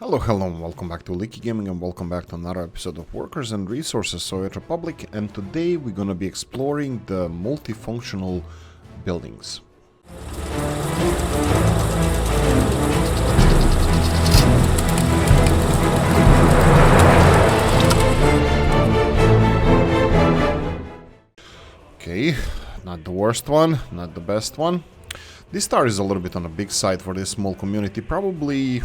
Hello, and welcome back to Oolykee Gaming, and welcome back to another episode of Workers and Resources Soviet Republic. And today we're gonna be exploring the multifunctional buildings. Okay, not the worst one, not the best one. This star is a little bit on the big side for this small community, probably.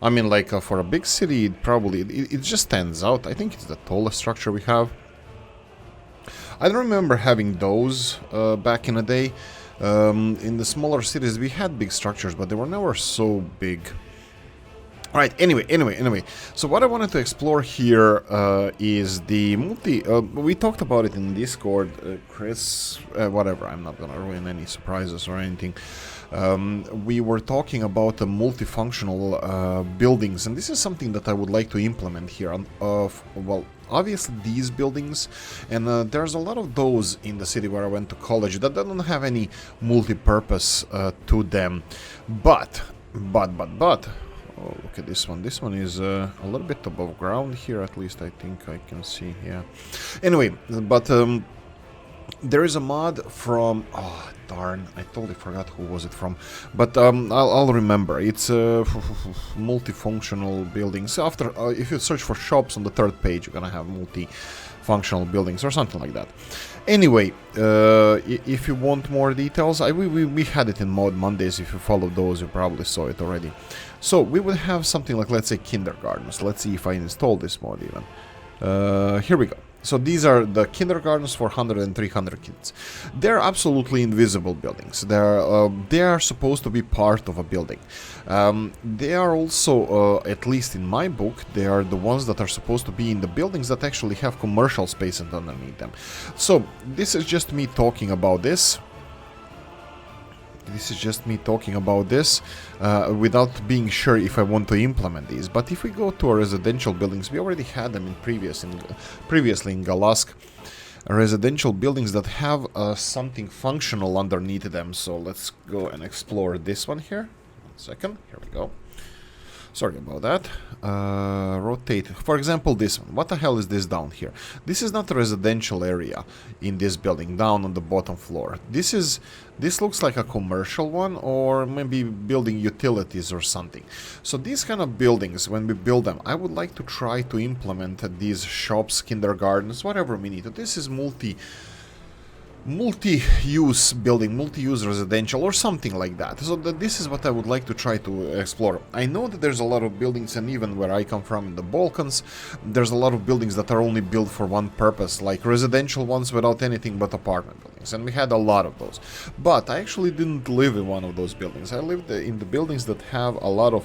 I mean, like, for a big city, it just stands out. I think it's the tallest structure we have. I don't remember having those back in the day. In the smaller cities, we had big structures, but they were never so big. Alright, anyway. So what I wanted to explore here is the we talked about it in Discord, Chris, whatever, I'm not gonna ruin any surprises or anything. We were talking about the multifunctional buildings, and this is something that I would like to implement here. Well, obviously these buildings, and there's a lot of those in the city where I went to college that don't have any multi-purpose to them. But... Oh, look at this one. This one is a little bit above ground here, at least I think I can see, yeah. Anyway, but there is a mod from... Oh, darn, I totally forgot who was it from. But I'll remember. It's multifunctional buildings. After, if you search for shops on the third page, you're gonna have multifunctional buildings or something like that. Anyway, if you want more details, we had it in Mod Mondays. If you followed those, you probably saw it already. So we would have something like, let's say, kindergartens. Let's see if I install this mod even. Here we go. So these are the kindergartens for 100 and 300 kids. They're absolutely invisible buildings. They are supposed to be part of a building. They are also, at least in my book, they are the ones that are supposed to be in the buildings that actually have commercial space underneath them. So this is just me talking about this. This is just me talking about this without being sure if I want to implement these. But if we go to our residential buildings, we already had them in previously in Galask. Residential buildings that have something functional underneath them. So let's go and explore this one here. 1 second. Here we go. Sorry about that. Rotate. For example, this one. What the hell is this down here? This is not a residential area in this building, down on the bottom floor. This looks like a commercial one, or maybe building utilities or something. So these kind of buildings, when we build them, I would like to try to implement these shops, kindergartens, whatever we need. This is multi-use building, multi-use residential or something like that. So this is what I would like to try to explore. I know that there's a lot of buildings, and even where I come from in the Balkans, there's a lot of buildings that are only built for one purpose, like residential ones without anything but apartment buildings, and we had a lot of those. But I actually didn't live in one of those buildings. I lived in the buildings that have a lot of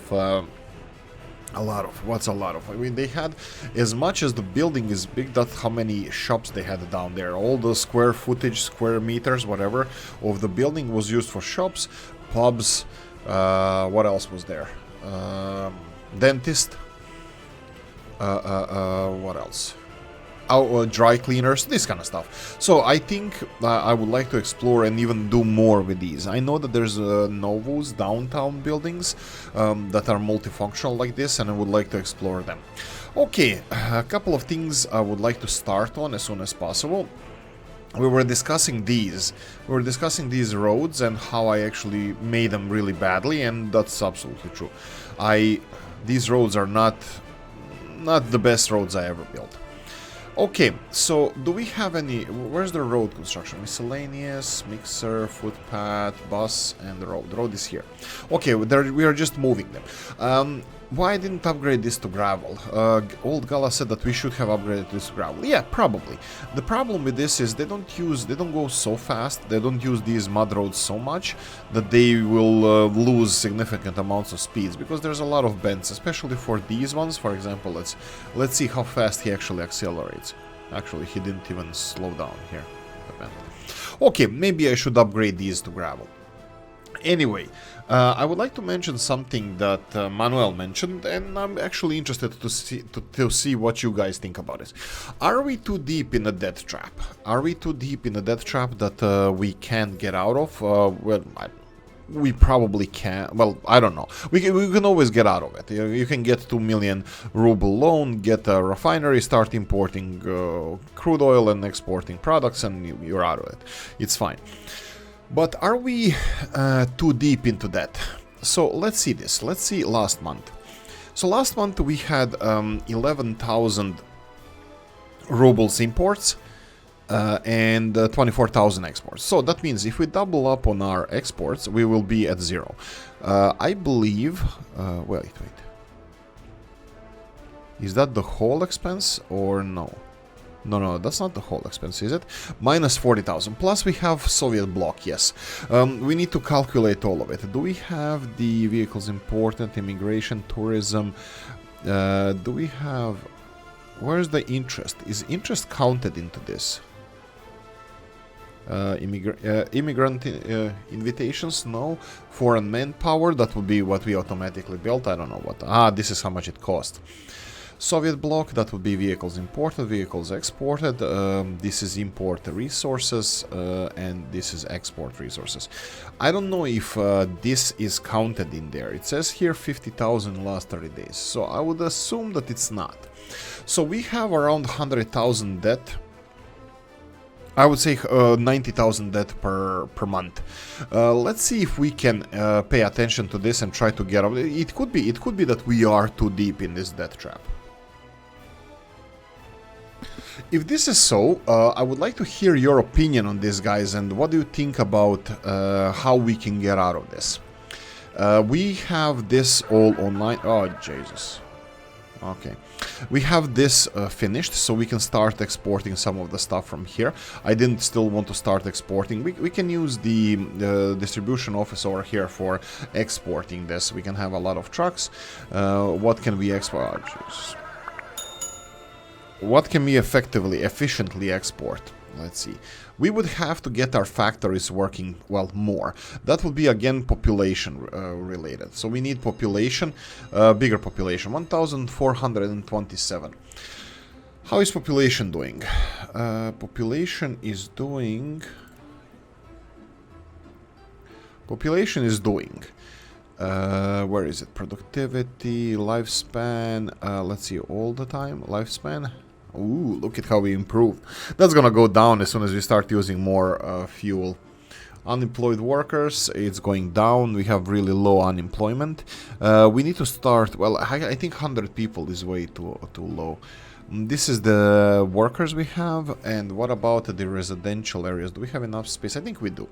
what's a lot of? I mean, they had, as much as the building is big, that's how many shops they had down there. All the square footage, square meters, whatever, of the building was used for shops, pubs, what else was there? Dentist, what else? Dry cleaners, this kind of stuff. So I think I would like to explore and even do more with these. I know that there's Novus downtown buildings that are multifunctional like this, and I would like to explore them. Okay, a couple of things I would like to start on as soon as possible. We were discussing these. We were discussing these roads and how I actually made them really badly, and that's absolutely true. These roads are not the best roads I ever built. Okay, so do we have any... Where's the road construction? Miscellaneous, mixer, footpath, bus, and the road. The road is here. Okay, we are just moving them. Why I didn't upgrade this to gravel? Old Gala said that we should have upgraded this to gravel. Yeah, probably. The problem with this is they don't go so fast, they don't use these mud roads so much that they will lose significant amounts of speeds, because there's a lot of bends, especially for these ones. For example, let's see how fast he actually accelerates. Actually, he didn't even slow down here. Okay, maybe I should upgrade these to gravel. Anyway, I would like to mention something that Manuel mentioned, and I'm actually interested to see what you guys think about it. Are we too deep in a death trap? Are we too deep in a death trap that we can't get out of? Well, we probably can. Well, I don't know. We can always get out of it. You can get 2 million ruble loan, get a refinery, start importing crude oil and exporting products, and you're out of it. It's fine. But are we too deep into that? So let's see this. Let's see last month. So last month we had 11,000 rubles imports. And 24,000 exports. So that means if we double up on our exports, we will be at 0. I believe... wait. Is that the whole expense or no? No, that's not the whole expense, is it? Minus 40,000. Plus we have Soviet bloc, yes. We need to calculate all of it. Do we have the vehicles important, immigration, tourism? Do we have... Where's the interest? Is interest counted into this? Immigrant invitations, no. Foreign manpower, that would be what we automatically built. I don't know what. This is how much it cost. Soviet bloc, that would be vehicles imported, vehicles exported. This is import resources, and this is export resources. I don't know if this is counted in there. It says here 50,000 last 30 days, so I would assume that it's not. So we have around 100,000 debt. I would say 90,000 debt per month. Let's see if we can pay attention to this and try to get out. It could be that we are too deep in this debt trap. If this is so, I would like to hear your opinion on this, guys, and what do you think about how we can get out of this? We have this all online. Oh, Jesus. Okay. We have this finished, so we can start exporting some of the stuff from here. I didn't still want to start exporting. We can use the distribution office over here for exporting this. We can have a lot of trucks. What can we export? Oh, Jesus. What can we efficiently export? Let's see. We would have to get our factories working, well, more. That would be, again, population related. So we need population, bigger population, 1,427. How is population doing? Population is doing... where is it? Productivity, lifespan, let's see, all the time, lifespan. Ooh, look at how we improved. That's gonna go down as soon as we start using more fuel. Unemployed workers, it's going down. We have really low unemployment. We need to start, well, I think 100 people is way too low. This is the workers we have, and what about the residential areas? Do we have enough space? I think we do.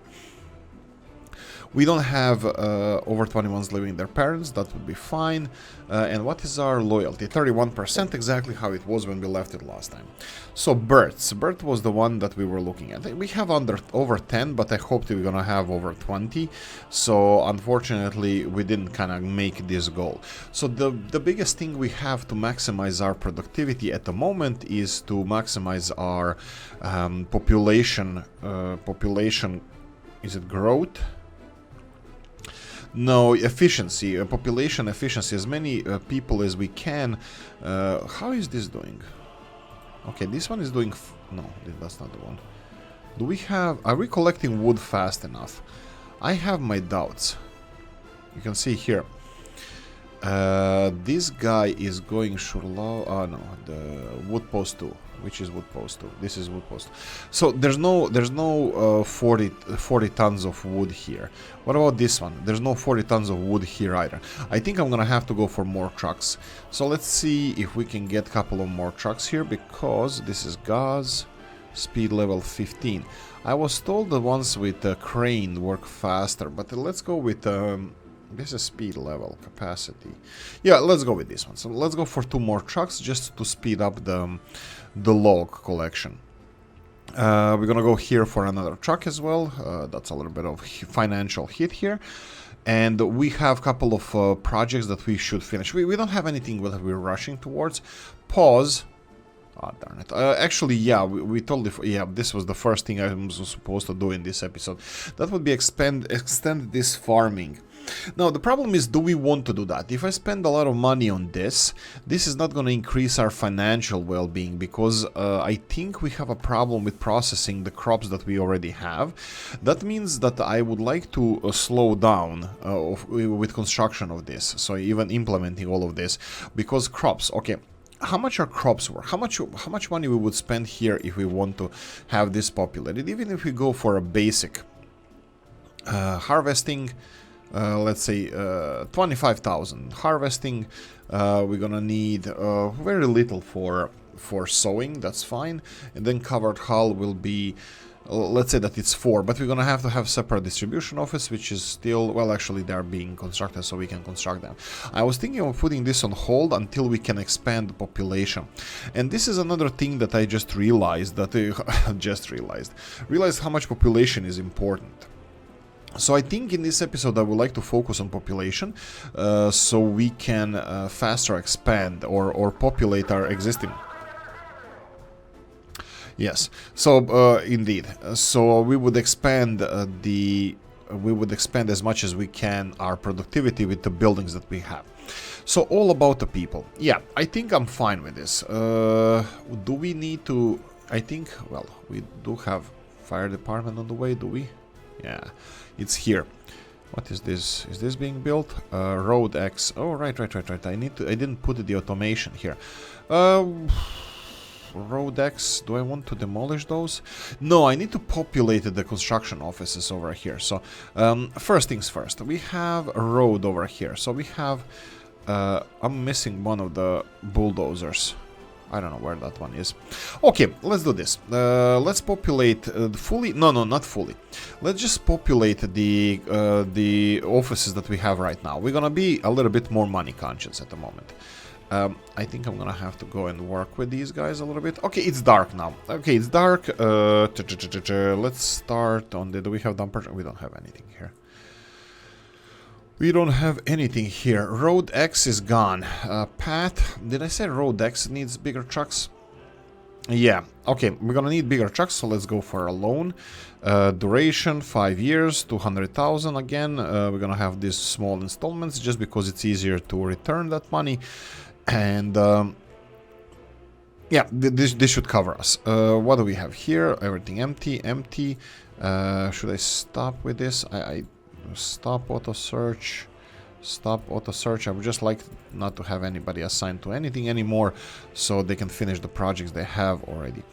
We don't have over 21s living with their parents, that would be fine. And what is our loyalty? 31%, exactly how it was when we left it last time. So births. Birth was the one that we were looking at. We have over 10, but I hoped we were gonna have over 20. So unfortunately, we didn't kind of make this goal. So the biggest thing we have to maximize our productivity at the moment is to maximize our population. Is it growth? No, efficiency, population efficiency, as many people as we can. How is this doing? Okay, this one is doing... no, that's not the one. Do we have... Are we collecting wood fast enough? I have my doubts. You can see here. This guy is going Shurlaw... Oh, no, the wood post 2. Which is wood post 2. This is wood post. So there's no 40 tons of wood here. What about this one? There's no 40 tons of wood here either. I think I'm gonna have to go for more trucks. So let's see if we can get a couple of more trucks here, because this is gas, speed level 15. I was told the ones with the crane work faster, but let's go with this is speed level, capacity. Yeah, let's go with this one. So let's go for 2 more trucks just to speed up the log collection. We're gonna go here for another truck as well. That's a little bit of financial hit here. And we have a couple of projects that we should finish. We don't have anything that we're rushing towards. Pause. Oh, darn it. Actually, yeah, we totally... Yeah, this was the first thing I was supposed to do in this episode. That would be extend this farming. Now, the problem is, do we want to do that? If I spend a lot of money on this, this is not going to increase our financial well-being, because I think we have a problem with processing the crops that we already have. That means that I would like to slow down with construction of this, so even implementing all of this, because crops, okay, how much are crops worth? How much money we would spend here if we want to have this populated? Even if we go for a basic harvesting, let's say 25,000 harvesting, we're gonna need very little for sowing. That's fine, and then covered hull will be, let's say that it's 4, but we're gonna have to have separate distribution office, which is still, well, actually they're being constructed, so we can construct them. I was thinking of putting this on hold until we can expand the population. And this is another thing that I just realized, that realized how much population is important. So I think in this episode I would like to focus on population, so we can faster expand or populate our existing. Yes, so indeed, so we would expand as much as we can our productivity with the buildings that we have. So all about the people. Yeah, I think I'm fine with this. Do we need to? I think, well, we do have fire department on the way, do we? Yeah, it's here. What is this? Is this being built? Road X. Oh, right. I didn't put the automation here. Road X. Do I want to demolish those? No, I need to populate the construction offices over here. So, first things first. We have a road over here. So we have. I'm missing one of the bulldozers. I don't know where that one is. Okay, let's do this. Let's populate fully. No, not fully. Let's just populate the offices that we have right now. We're gonna be a little bit more money conscious at the moment. I think I'm gonna have to go and work with these guys a little bit. Okay, it's dark now. Okay, it's dark. Let's start on the... Do we have dumper? We don't have anything here. We don't have anything here. Road X is gone. Path. Did I say Road X needs bigger trucks? Yeah. Okay, we're gonna need bigger trucks, so let's go for a loan. Duration 5 years, 200,000 again. We're gonna have these small installments just because it's easier to return that money. And yeah, this should cover us. What do we have here? Everything empty. Should I stop with this? I stop auto search. I would just like not to have anybody assigned to anything anymore, so they can finish the projects they have already.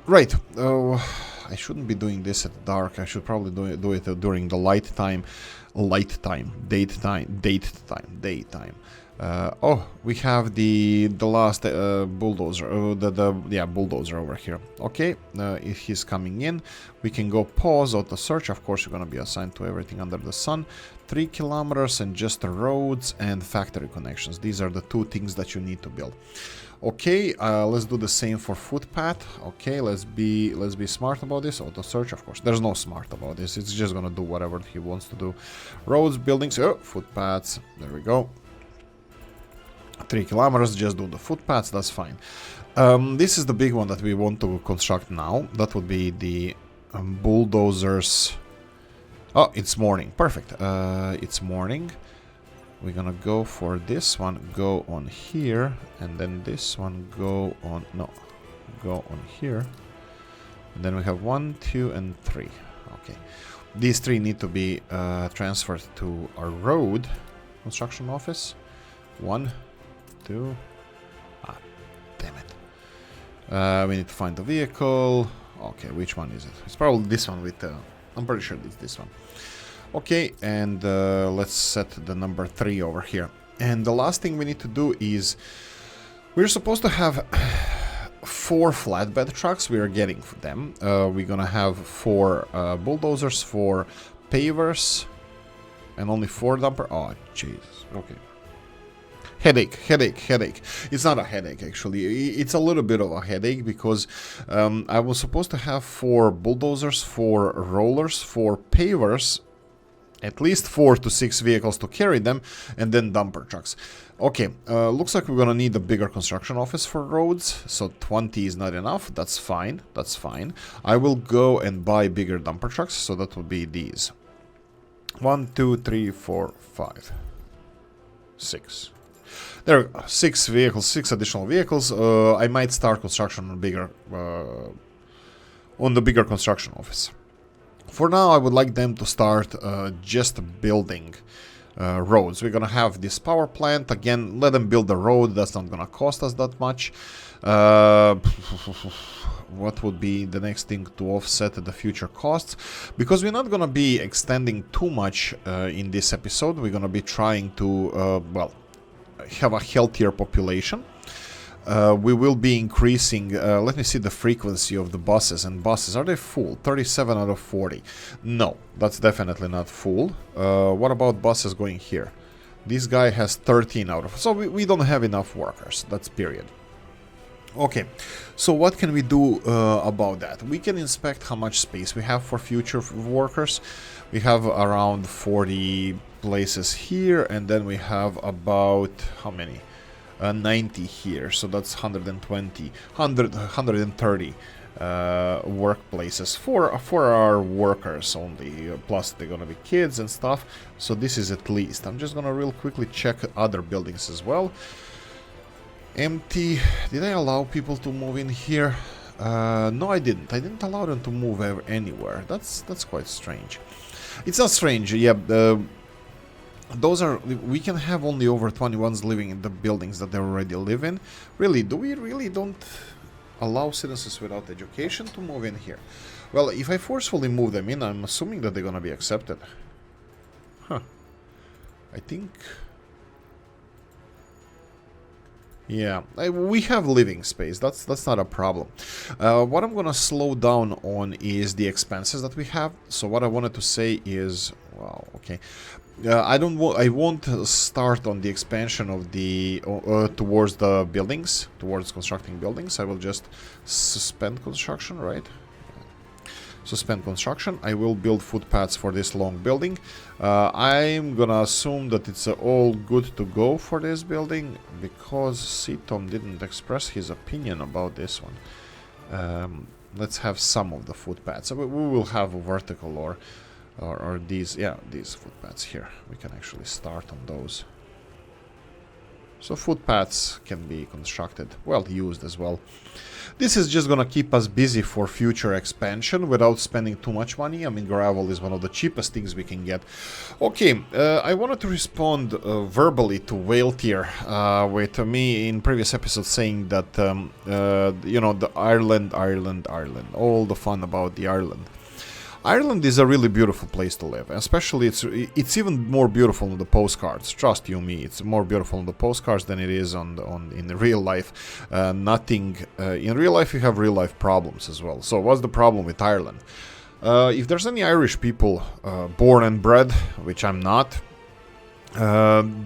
Right. I shouldn't be doing this at dark. I should probably do it during the daytime. Oh, we have the last bulldozer, bulldozer over here. Okay, if he's coming in, we can go pause auto search. Of course, you're gonna be assigned to everything under the sun. 3 kilometers and just the roads and factory connections. These are the 2 things that you need to build. Okay, let's do the same for footpath. Okay, let's be smart about this. Auto search, of course. There's no smart about this. It's just gonna do whatever he wants to do. Roads, buildings, footpaths. There we go. 3 kilometers, just do the footpaths, that's fine. This is the big one that we want to construct now. That would be the bulldozers. Oh, it's morning. Perfect. It's morning. We're gonna go for this one, go on here, and then this one go on here. And then we have 1, 2, and 3. Okay. These 3 need to be transferred to our road construction office. 1, 2. Ah, damn it. We need to find the vehicle. Okay, which one is it? It's probably this one with I'm pretty sure it's this one. Okay, and let's set the number 3 over here. And the last thing we need to do is we're supposed to have 4 flatbed trucks. We are getting them. We're gonna have 4 bulldozers, 4 pavers, and only 4 dumper. Oh, Jesus. Okay. Headache. It's not a headache, actually. It's a little bit of a headache because I was supposed to have 4 bulldozers, 4 rollers, 4 pavers, At least 4 to 6 vehicles to carry them, and then dumper trucks. Okay, looks like we're gonna need a bigger construction office for roads, so 20 is not enough. That's fine, that's fine. I will go and buy bigger dumper trucks, so that will be these. 1, 2, 3, 4, 5, 6. There are 6 vehicles, 6 additional vehicles. I might start construction on the bigger construction office. For now, I would like them to start just building roads. We're gonna have this power plant. Again, let them build the road. That's not gonna cost us that much. What would be the next thing to offset the future costs? Because we're not gonna be extending too much in this episode. We're gonna be trying to, well, have a healthier population. We will be increasing, let me see the frequency of the buses. And buses, are they full? 37 out of 40. No, that's definitely not full. What about buses going here? This guy has 13 out of... So we don't have enough workers, that's period. Okay, so what can we do about that? We can inspect how much space we have for future workers. We have around 40 places here, and then we have about, how many? 90 here, so that's 120, 130 workplaces for our workers only, plus they're gonna be kids and stuff, so this is at least. I'm just gonna real quickly check other buildings as well. Empty. Did I allow people to move in here? No, I didn't. I didn't allow them to move anywhere. That's quite strange. It's not strange, yeah. Those are, we can have only over 21s living in the buildings that they already live in. Really, do we really don't allow citizens without education to move in here? Well, if I forcefully move them in, I'm assuming that they're gonna be accepted. Huh. I think... Yeah, we have living space. That's not a problem. What I'm gonna slow down on is the expenses that we have. So what I wanted to say is, wow, okay. I won't start on the expansion of the towards the buildings, towards constructing buildings. I will just suspend construction, right? Suspend construction. I will build footpaths for this long building. I'm gonna assume that it's all good to go for this building because Tom didn't express his opinion about this one. Let's have some of the footpaths. So we will have a vertical or these, yeah, these footpaths here. We can actually start on those. So footpaths can be constructed, well used as well. This is just gonna keep us busy for future expansion without spending too much money. I mean, gravel is one of the cheapest things we can get. Okay, I wanted to respond verbally to Whaletier with me in previous episodes saying that, you know, the Ireland, all the fun about the Ireland. Ireland is a really beautiful place to live, especially it's even more beautiful on the postcards. Trust you me, it's more beautiful on the postcards than it is in the real life. In real life you have real life problems as well. So what's the problem with Ireland? If there's any Irish people born and bred, which I'm not,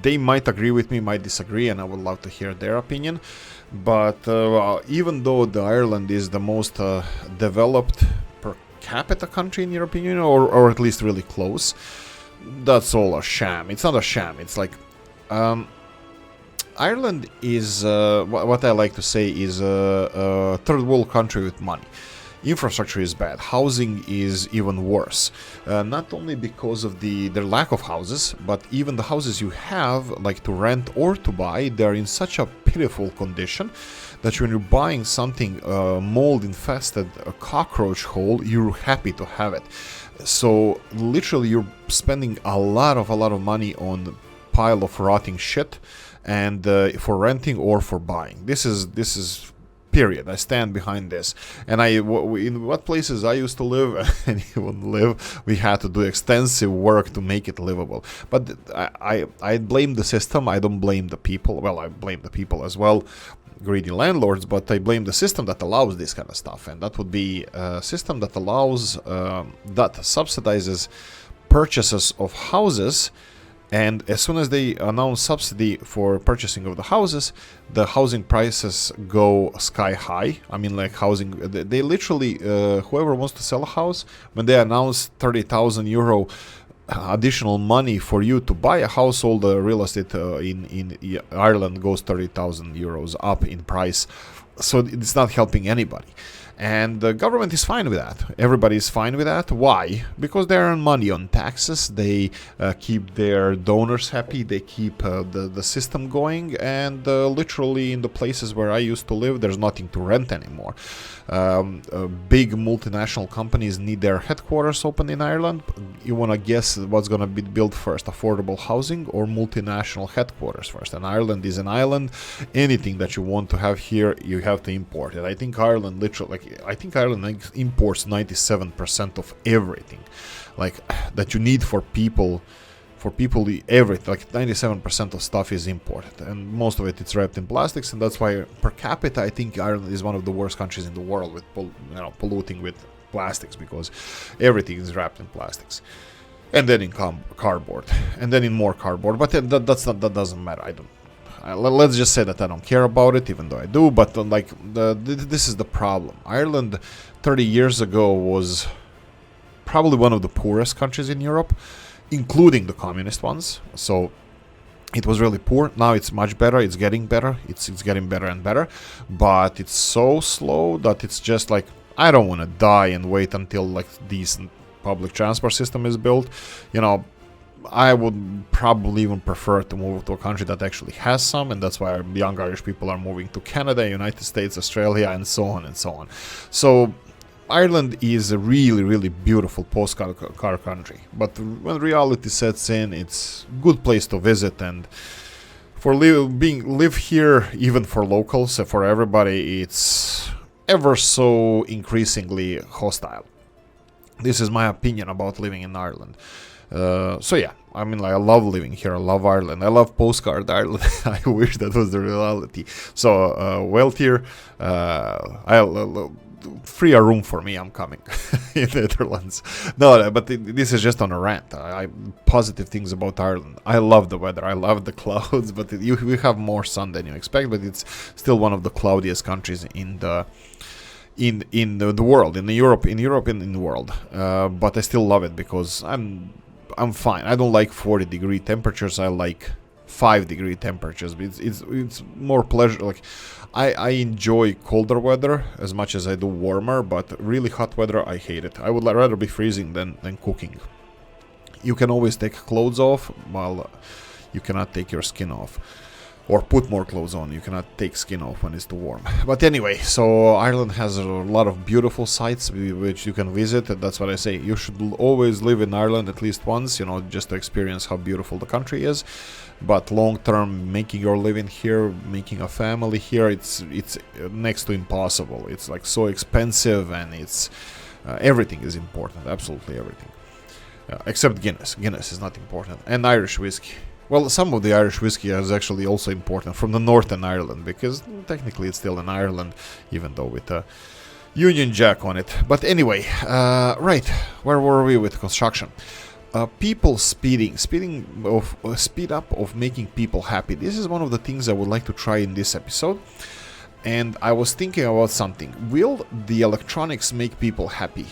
they might agree with me, might disagree, and I would love to hear their opinion. But even though the Ireland is the most developed capita country in your opinion, or at least really close, that's all a sham. It's not a sham, it's like Ireland is what I like to say is a third world country with money. Infrastructure is bad, housing is even worse, not only because of their lack of houses, but even the houses you have, like to rent or to buy, they're in such a pitiful condition that when you're buying something mold infested, a cockroach hole, you're happy to have it. So literally you're spending a lot of money on pile of rotting shit, and for renting or for buying. This is period. I stand behind this. And in what places I used to live and even live, we had to do extensive work to make it livable. But I blame the system. I don't blame the people. Well, I blame the people as well, greedy landlords, but I blame the system that allows this kind of stuff. And that would be a system that allows, that subsidizes purchases of houses. And as soon as they announce subsidy for purchasing of the housing prices go sky high. I mean, like housing, they literally, whoever wants to sell a house, when they announce €30,000 additional money for you to buy a house. All the real estate in Ireland goes 30,000 euros up in price, so it's not helping anybody. And the government is fine with that. Everybody is fine with that. Why? Because they earn money on taxes. They keep their donors happy. They keep the system going. And literally in the places where I used to live, there's nothing to rent anymore. Big multinational companies need their headquarters open in Ireland. You want to guess what's going to be built first, affordable housing or multinational headquarters first? And Ireland is an island. Anything that you want to have here, you have to import it. I think Ireland imports 97% of everything, like that you need for people. Everything, like 97% of stuff is imported, and most of it's wrapped in plastics, and that's why per capita I think Ireland is one of the worst countries in the world with polluting with plastics, because everything is wrapped in plastics, and then in cardboard, and then in more cardboard. But that doesn't matter. Let's just say that I don't care about it, even though I do. But this is the problem. Ireland 30 years ago was probably one of the poorest countries in Europe, including the communist ones. So it was really poor. Now it's much better. It's getting better. It's getting better and better. But it's so slow that it's just like, I don't want to die and wait until like decent public transport system is built. I would probably even prefer to move to a country that actually has some, and that's why young Irish people are moving to Canada, United States, Australia, and so on and so on. So Ireland is a really, really beautiful postcard country, but when reality sets in, it's a good place to visit, and for live here, even for locals, for everybody, it's ever so increasingly hostile. This is my opinion about living in Ireland. So yeah, I mean, like, I love living here. I love Ireland. I love postcard Ireland. I wish that was the reality. So wealthier, free a room for me. I'm coming in Netherlands. No, but this is just on a rant. Positive things about Ireland. I love the weather. I love the clouds. But we have more sun than you expect. But it's still one of the cloudiest countries in the world, in Europe and in the world. But I still love it because I'm fine. I don't like 40-degree temperatures. I like 5-degree temperatures. It's more pleasure. Like I enjoy colder weather as much as I do warmer, but really hot weather I hate it. I would rather be freezing than cooking. You can always take clothes off, while you cannot take your skin off. Or put more clothes on. You cannot take skin off when it's too warm. But anyway, so Ireland has a lot of beautiful sites which you can visit. And that's what I say. You should always live in Ireland at least once, just to experience how beautiful the country is. But long term, making your living here, making a family here, it's next to impossible. It's like so expensive, and it's everything is important. Absolutely everything, except Guinness. Guinness is not important, and Irish whiskey. Well, some of the Irish whiskey is actually also important from the Northern Ireland, because technically it's still in Ireland, even though with a Union Jack on it. But anyway, right, where were we with construction? People speed up of making people happy. This is one of the things I would like to try in this episode. And I was thinking about something. Will the electronics make people happy?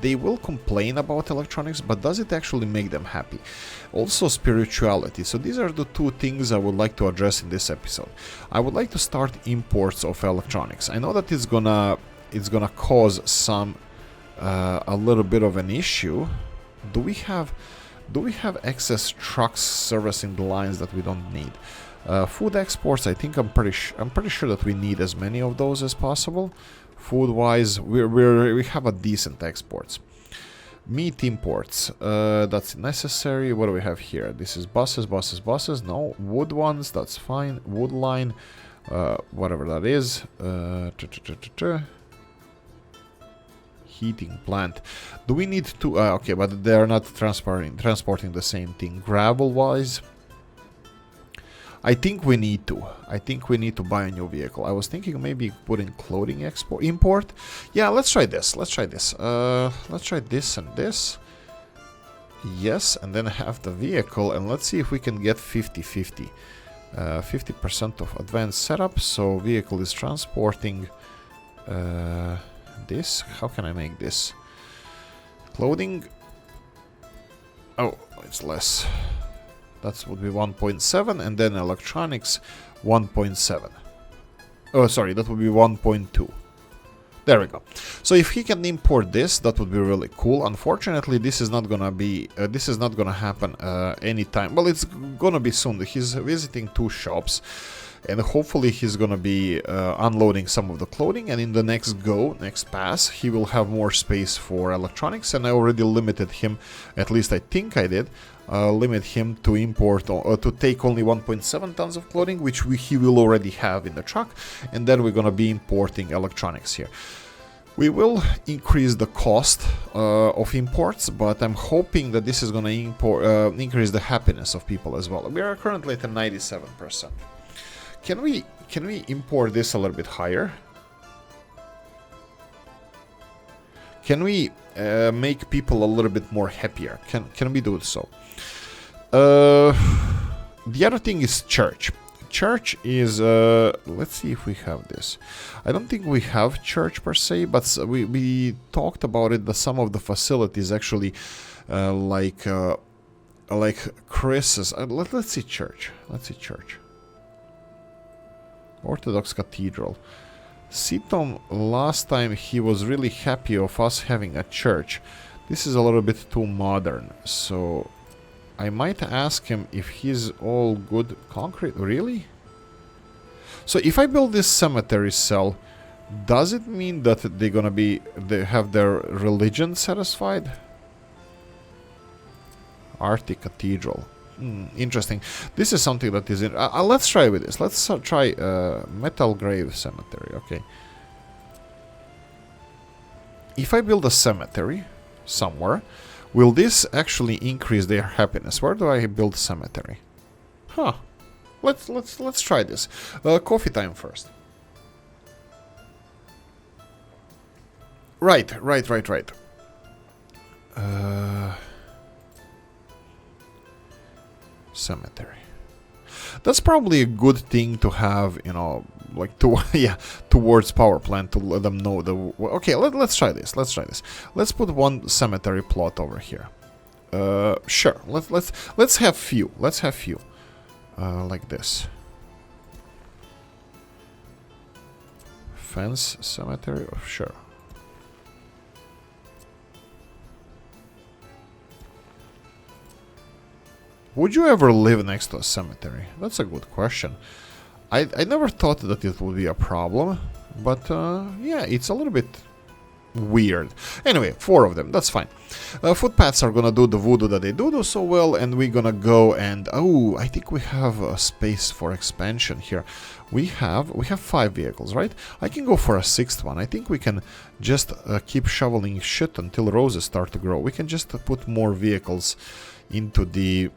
They will complain about electronics, but does it actually make them happy? Also spirituality. So these are the two things I would like to address in this episode. I would like to start imports of electronics. I know that it's gonna cause some a little bit of an issue. Do we have excess trucks servicing the lines that we don't need? Food exports, I think I'm pretty sure that we need as many of those as possible. Food wise, we have a decent exports. Meat imports, that's necessary. What do we have here? This is buses. No, wood ones, that's fine. Wood line, whatever that is. Heating plant. Do we need to? Okay, but they are not transporting the same thing. Gravel wise, I think we need to. Buy a new vehicle. I was thinking maybe putting clothing import. Yeah, let's try this. Let's try this and this. Yes, and then have the vehicle, and let's see if we can get 50-50. 50% of advanced setup. So vehicle is transporting this. How can I make this? Clothing. Oh, it's less. That would be 1.7, and then electronics 1.7. Oh, sorry, that would be 1.2. There we go. So if he can import this, that would be really cool. Unfortunately, this is not gonna be. This is not gonna happen anytime. Well, it's gonna be soon. He's visiting 2 shops, and hopefully he's gonna be unloading some of the clothing. And in the next pass, he will have more space for electronics. And I already limited him. At least I think I did. Limit him to import to take only 1.7 tons of clothing, which he will already have in the truck, and then we're gonna be importing electronics here. We will increase the cost of imports, but I'm hoping that this is gonna increase the happiness of people as well. We are currently at a 97%. Can we import this a little bit higher? Can we make people a little bit more happier? Can we do so? The other thing is church. Church is let's see if we have this. I don't think we have church per se, but we talked about it, that some of the facilities actually like Chris's. Let's see church. Orthodox Cathedral. Sitom, last time he was really happy of us having a church. This is a little bit too modern, so I might ask him if he's all good concrete. Really? So if I build this cemetery cell, does it mean that they have their religion satisfied? Arctic Cathedral. Interesting. This is something that is let's try with this. Let's try Metal Grave Cemetery. Okay. If I build a cemetery somewhere, will this actually increase their happiness? Where do I build cemetery? Huh. Let's try this. Coffee time first. Right. Cemetery. That's probably a good thing to have, you know, like towards power plant, to let them know the. Okay, let's try this. Let's put one cemetery plot over here. Sure. Let's have few. Like this. Fence cemetery. Oh, sure. Would you ever live next to a cemetery? That's a good question. I never thought that it would be a problem, but yeah, it's a little bit weird. Anyway, 4 of them, that's fine. Footpaths are gonna do the voodoo that they do so well, and we're gonna go and... Oh, I think we have a space for expansion here. We have 5 vehicles, right? I can go for a 6th one. I think we can just keep shoveling shit until roses start to grow. We can just put more vehicles into the...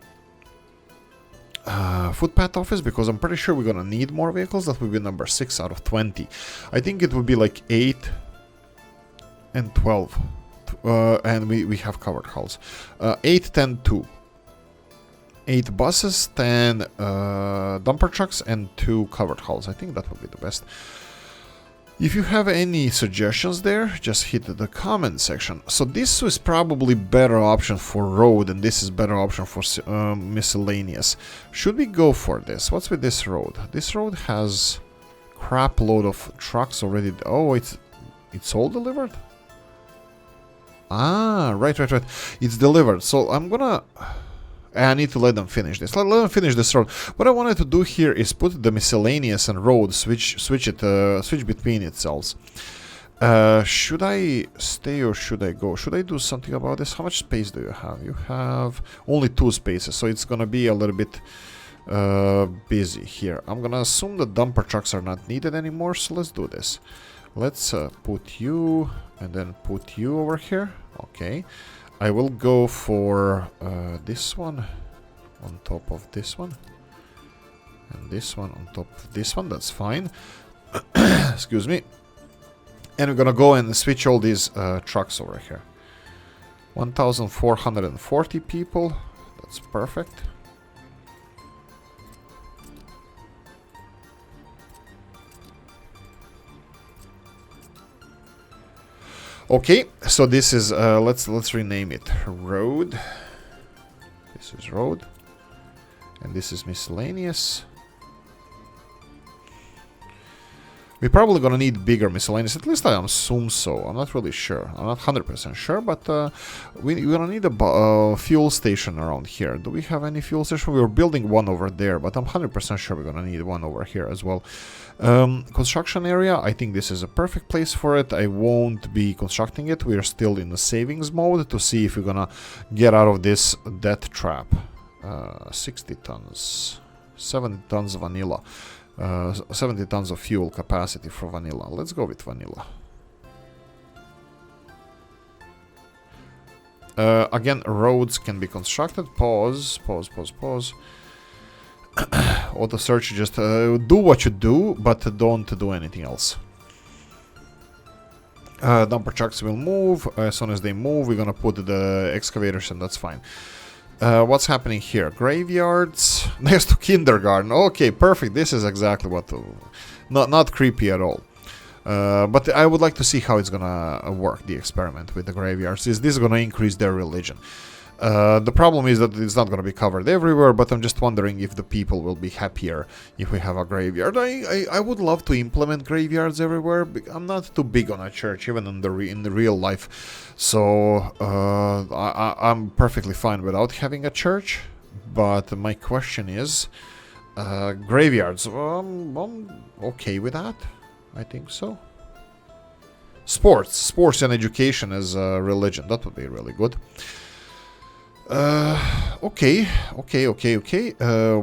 footpath office, because I'm pretty sure we're gonna need more vehicles. That would be number 6 out of 20. I think it would be like 8 and 12, and we have covered hulls. 8, 10, 2. 8 buses, 10 dumper trucks, and 2 covered hulls. I think that would be the best. If you have any suggestions there, just hit the comment section. So this is probably better option for road, and this is better option for miscellaneous. Should we go for this? What's with this road? This road has crap load of trucks already. Oh, it's all delivered? Ah, right. It's delivered. So I'm gonna... I need to let them finish this. Let them finish this road. What I wanted to do here is put the miscellaneous and road, switch between itself. Should I stay or should I go? Should I do something about this? How much space do you have? You have only 2 spaces, so it's gonna be a little bit busy here. I'm gonna assume the dumper trucks are not needed anymore, so let's do this. Let's put you and then put you over here. Okay. I will go for this one on top of this one, and this one on top of this one. That's fine. Excuse me. And we're gonna go and switch all these trucks over here. 1,440 people. That's perfect. Okay, so this is let's rename it road. This is road. And this is miscellaneous. We're probably gonna need bigger miscellaneous, at least I assume so. I'm not really sure. I'm not 100% sure, but we're gonna need a fuel station around here. Do we have any fuel station? We were building one over there, but I'm 100% sure we're gonna need one over here as well. Construction area, I think this is a perfect place for it. I won't be constructing it. We're still in the savings mode to see if we're gonna get out of this death trap. 60 tons. 70 tons of vanilla. 70 tons of fuel capacity for vanilla. Let's go with vanilla. Again, roads can be constructed. Pause. Auto search, just do what you do, but don't do anything else. Dumper trucks will move. As soon as they move, we're gonna put the excavators, and that's fine. What's happening here? Graveyards next to kindergarten. Okay, perfect. This is exactly what not creepy at all. But I would like to see how it's gonna work, the experiment with the graveyards. Is this gonna increase their religion? The problem is that it's not going to be covered everywhere, but I'm just wondering if the people will be happier if we have a graveyard. I would love to implement graveyards everywhere. I'm not too big on a church, even in the real life. So I'm perfectly fine without having a church. But my question is, graveyards. I'm okay with that. I think so. Sports and education as religion. That would be really good. Okay.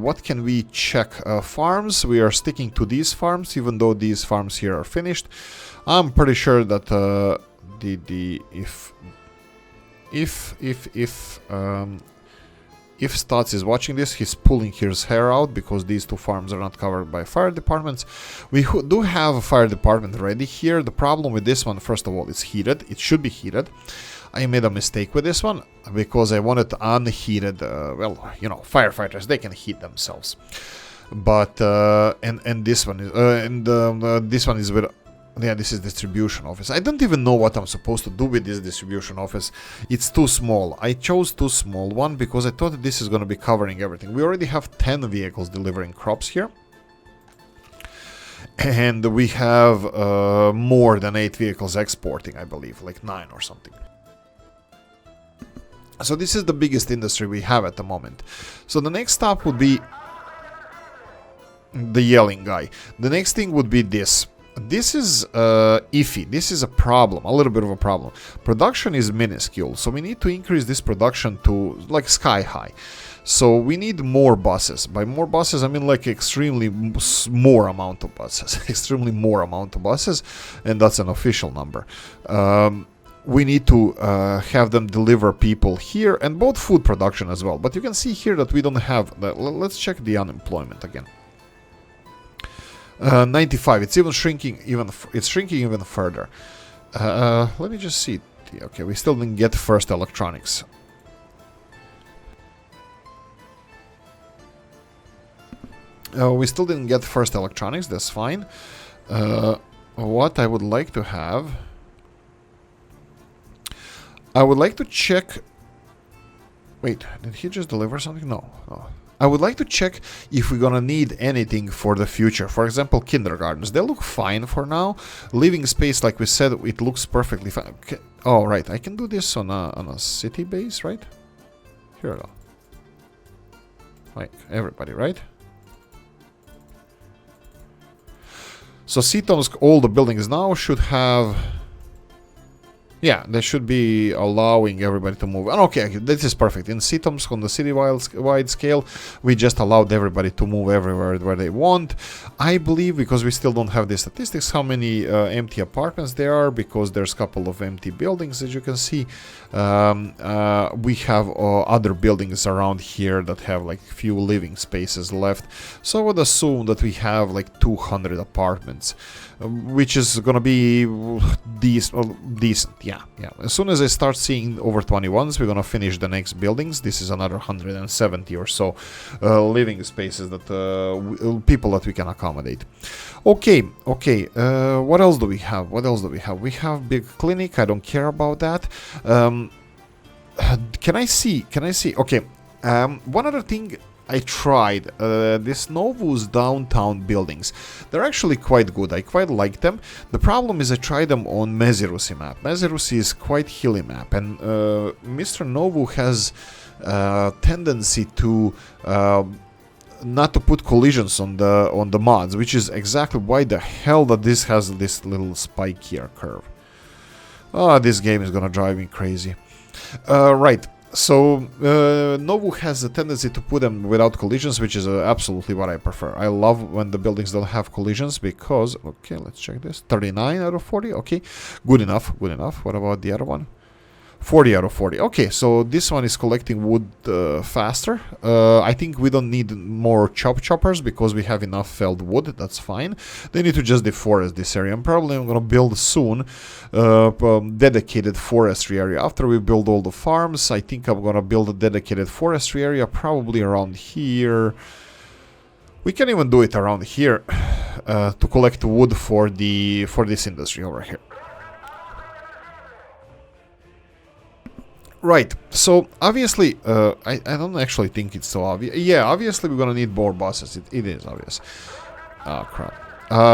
What can we check? Farms. We are sticking to these farms, even though these farms here are finished. I'm pretty sure that if Stotts is watching this, he's pulling his hair out because these two farms are not covered by fire departments. We do have a fire department ready here. The problem with this one, first of all, it's heated. It should be heated. I made a mistake with this one because I wanted unheated, well, you know, firefighters, they can heat themselves. But, and this one is, this one is with, yeah, this is distribution office. I don't even know what I'm supposed to do with this distribution office. It's too small. I chose too small one because I thought that this is going to be covering everything. We already have 10 vehicles delivering crops here. And we have more than 8 vehicles exporting, I believe, like 9 or something. So this is the biggest industry we have at the moment. So the next stop would be the yelling guy. The next thing would be this. This is iffy. This is a problem, a little bit of a problem. Production is minuscule, so we need to increase this production to like sky high. So we need more buses. By more buses, I mean like extremely more amount of buses. Extremely more amount of buses, and that's an official number. We need to have them deliver people here, and both food production as well. But you can see here that we don't have that. Let's check the unemployment again. 95. It's even shrinking. It's shrinking even further. Let me just see. Okay, we still didn't get first electronics. We still didn't get first electronics. That's fine. What I would like to have. I would like to check... Wait, did he just deliver something? No. I would like to check if we're gonna need anything for the future. For example, kindergartens. They look fine for now. Living space, like we said, it looks perfectly fine. Okay. Oh, right. I can do this on a city base, right? Here we go. Like, everybody, right? So Seatomsk, all the buildings now should have... Yeah, they should be allowing everybody to move. And okay, this is perfect. In Seatomsk, on the city-wide scale, we just allowed everybody to move everywhere where they want. I believe, because we still don't have the statistics, how many empty apartments there are, because there's a couple of empty buildings, as you can see. We have other buildings around here that have like few living spaces left. So I would assume that we have like 200 apartments, which is gonna be decent. Yeah. As soon as I start seeing over 21s, we're gonna finish the next buildings. This is another 170 or so living spaces that people that we can accommodate. Okay. What else do we have? We have big clinic. I don't care about that. Can I see? Okay. One other thing I tried, this Novus downtown buildings. They're actually quite good, I quite like them. The problem is I tried them on Mezirusi map. Mezirusi is quite hilly map, and Mr. Novu has tendency to not to put collisions on the mods, which is exactly why the hell that this has this little spike here curve. Oh, this game is gonna drive me crazy. Right. So, Novu has a tendency to put them without collisions, which is absolutely what I prefer. I love when the buildings don't have collisions because... Okay, let's check this. 39 out of 40. Okay, good enough, good enough. What about the other one? 40 out of 40. Okay, so this one is collecting wood faster. I think we don't need more choppers because we have enough felled wood. That's fine. They need to just deforest this area. I'm going to build soon dedicated forestry area. After we build all the farms, I think I'm going to build a dedicated forestry area probably around here. We can even do it around here to collect wood for this industry over here. Right, so obviously, I don't actually think it's so obvious. Yeah, obviously we're gonna need more buses. It is obvious. Oh, crap.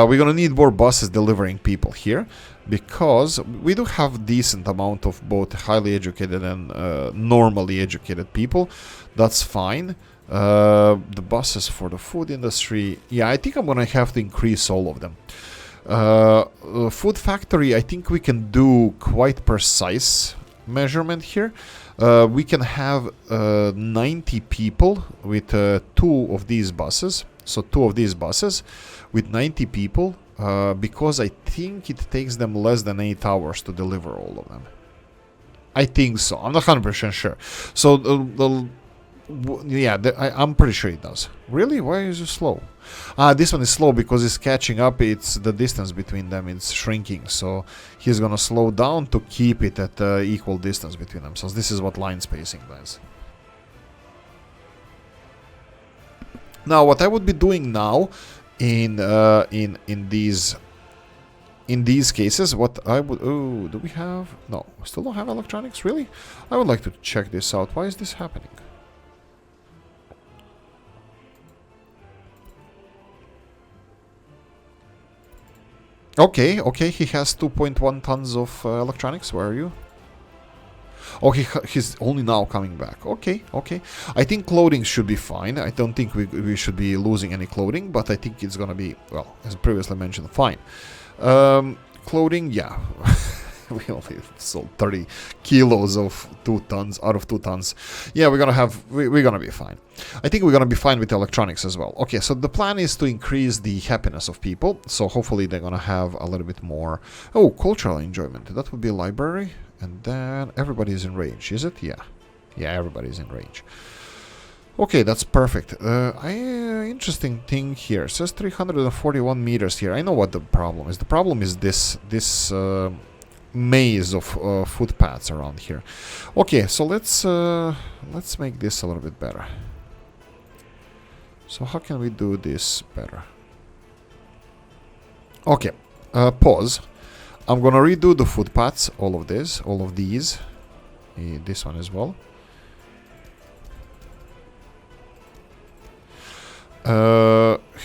We're gonna need more buses delivering people here, because we do have decent amount of both highly educated and normally educated people. That's fine. The buses for the food industry, yeah, I think I'm gonna have to increase all of them. Food factory, I think we can do quite precise measurement here. We can have 90 people with 2 of these buses. So 2 of these buses with 90 people, because I think it takes them less than 8 hours to deliver all of them. I think so. I'm not 100% sure. So I'm pretty sure it does. Really? Why is it slow? This one is slow because it's catching up. It's the distance between them. It's shrinking. So he's gonna slow down to keep it at equal distance between them. So this is what line spacing does. Now, what I would be doing now in these cases, what I would... Oh, do we have... No, we still don't have electronics? Really? I would like to check this out. Why is this happening? Okay, he has 2.1 tons of electronics. Where are you? Oh, he's only now coming back. Okay. I think clothing should be fine. I don't think we should be losing any clothing, but I think it's gonna be, well, as previously mentioned, fine. Clothing, yeah. We only sold 30 kilos of 2 tons out of 2 tons. Yeah, we're gonna be fine. I think we're gonna be fine with electronics as well. Okay, so the plan is to increase the happiness of people. So hopefully they're gonna have a little bit more... Oh, cultural enjoyment. That would be a library. And then everybody's in range, is it? Yeah. Yeah, everybody's in range. Okay, that's perfect. Interesting thing here. It says 341 meters here. I know what the problem is. The problem is this maze of footpaths around here. Okay, so let's make this a little bit better. So how can we do this better? Okay, pause. I'm gonna redo the footpaths, all of these, this one as well.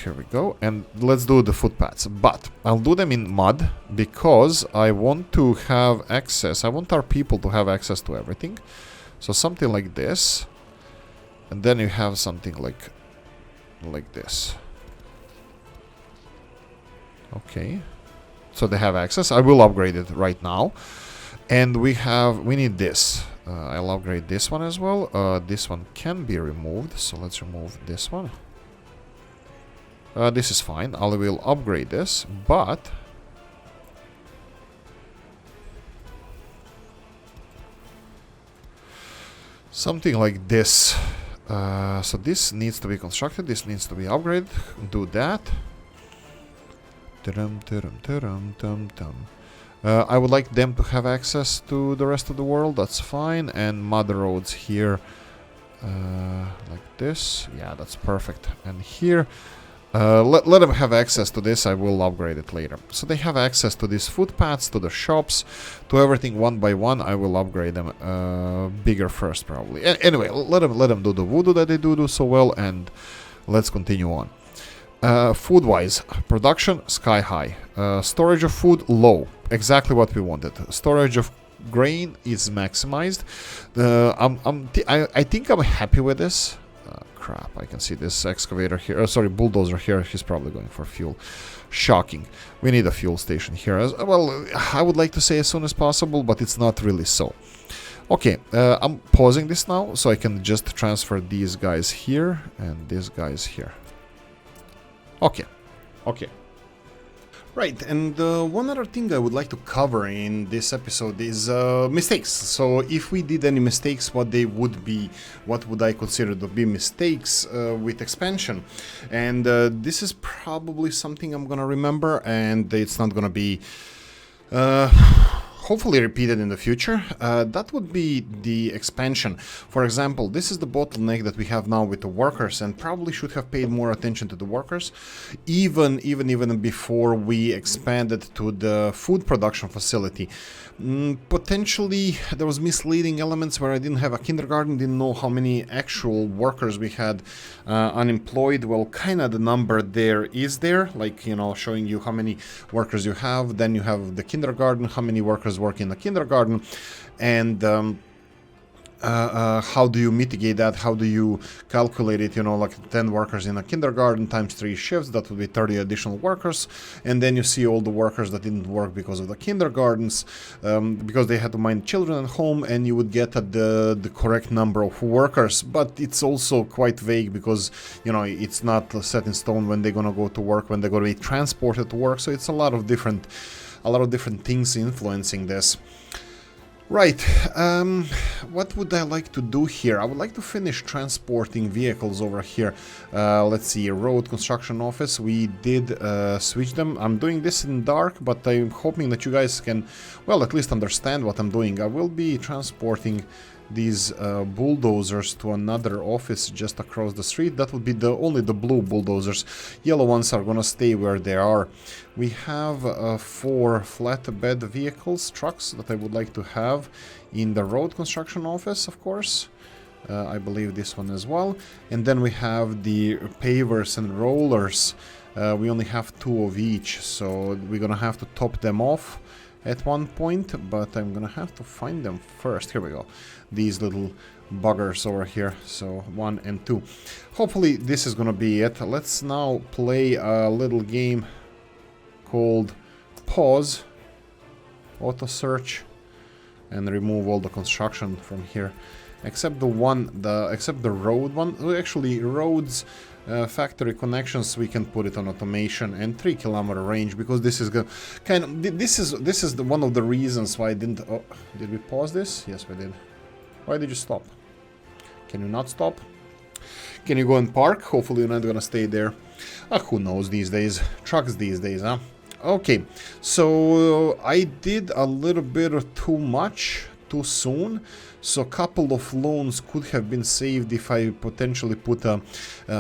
Here we go, and let's do the footpaths, but I'll do them in mud because I want to have access. I want our people to have access to everything. So something like this, and then you have something like this. Okay, so they have access. I will upgrade it right now, and we need this. I'll upgrade this one as well. This one can be removed, so let's remove this one. This is fine. I will upgrade this, but something like this. So this needs to be constructed. This needs to be upgraded. Do that. I would like them to have access to the rest of the world. That's fine. And mud roads here, like this. Yeah, that's perfect. And here, Let them have access to this. I will upgrade it later. So they have access to these footpaths, to the shops, to everything one by one. I will upgrade them bigger first, probably. Anyway, let them do the voodoo that they do so well, and let's continue on. Food-wise, production sky high. Storage of food low. Exactly what we wanted. Storage of grain is maximized. I think I'm happy with this. Crap, I can see this excavator here. Sorry, bulldozer here. He's probably going for fuel. Shocking. We need a fuel station here. Well, I would like to say as soon as possible, but it's not really so. Okay, I'm pausing this now, so I can just transfer these guys here and these guys here. Okay. Right, and one other thing I would like to cover in this episode is mistakes. So if we did any mistakes, what they would be, what would I consider to be mistakes with expansion? And this is probably something I'm gonna remember, and it's not gonna be hopefully repeated in the future. That would be the expansion. For example, this is the bottleneck that we have now with the workers, and probably should have paid more attention to the workers, even before we expanded to the food production facility. Potentially there was misleading elements where I didn't have a kindergarten, didn't know how many actual workers we had unemployed. Well, kind of the number there is there, like, you know, showing you how many workers you have. Then you have the kindergarten, how many workers work in the kindergarten, and how do you mitigate that? How do you calculate it? You know, like 10 workers in a kindergarten times 3 shifts, that would be 30 additional workers. And then you see all the workers that didn't work because of the kindergartens, because they had to mind children at home, and you would get at the correct number of workers. But it's also quite vague because, you know, it's not set in stone when they're gonna go to work, when they're gonna be transported to work. So it's a lot of different things influencing this. Right, what would I like to do here? I would like to finish transporting vehicles over here. Let's see, road construction office, we did switch them. I'm doing this in dark, but I'm hoping that you guys can, well, at least understand what I'm doing. I will be transporting these bulldozers to another office just across the street. That would be only the blue bulldozers. Yellow ones are gonna stay where they are. We have 4 flatbed vehicles, trucks, that I would like to have in the road construction office, of course. I believe this one as well. And then we have the pavers and rollers. We only have 2 of each, so we're gonna have to top them off at one point, but I'm gonna have to find them first. Here we go. These little buggers over here. So 1 and 2. Hopefully this is gonna be it. Let's now play a little game called Pause, Auto Search, and remove all the construction from here, except the road one. Actually, roads, factory connections, we can put it on automation, and 3-kilometer range, because this is this is one of the reasons why I didn't. Oh, did we pause this? Yes, we did. Why did you stop? Can you not stop? Can you go and park? Hopefully you're not gonna stay there. Who knows these days? Trucks these days, huh? Okay, so I did a little bit of too much too soon. So a couple of loans could have been saved if I potentially put a